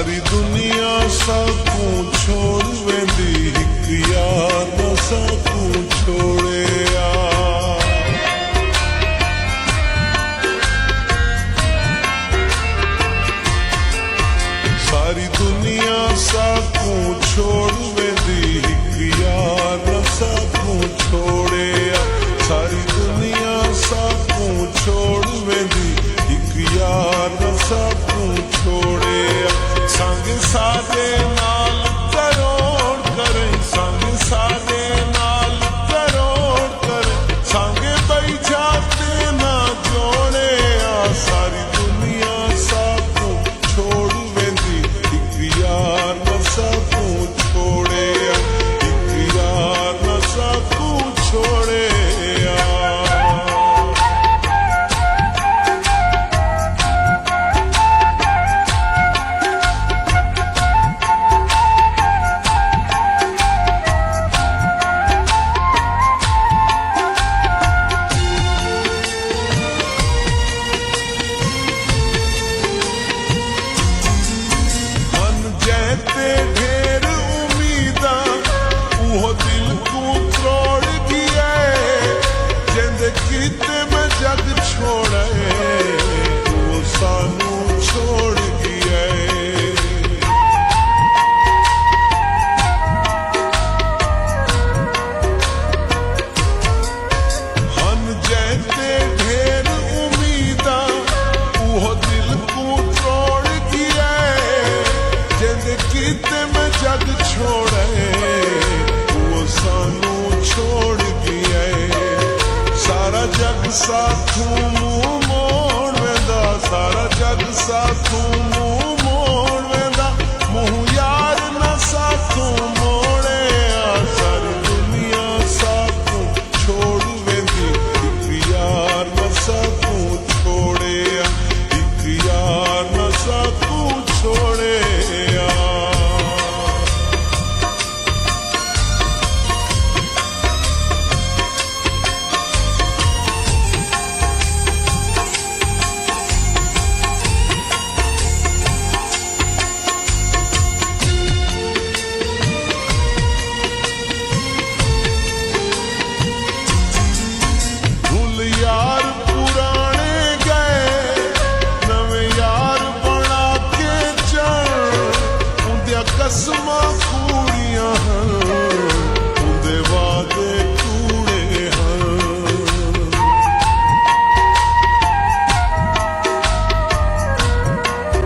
सारी दुनिया साकू छोड़ वेंदी, हिक यार न साकू छोड़े आ। सारी दुनिया साकू छोड़ वेंदी, हिक यार न साकू छोड़े आ। सारी दुनिया साकू छोड़ वेंदी, हिक यार न साकू छोड़े आ। संग सादे नाल करोड़ करे, संग सादे नाल करोड़ करे, संग बई जाते ना जोड़े आ। सारी दुनिया साकू छोड़ वेंदी, हिक यार न साकू छोड़े आ। हिक यार न साकू छोड़े आ। जैते ढेर उम्मीदा वो दिल को तोड़ दिया, जिंदगी में जग छोड़े वो सानू छोड़ दिया। हन जैते ढेर उम्मीदा वो दिल को तोड़ दिया, जिंदगी में जग छोड़े वो सानू छोड़ दिया। सारा जग साथू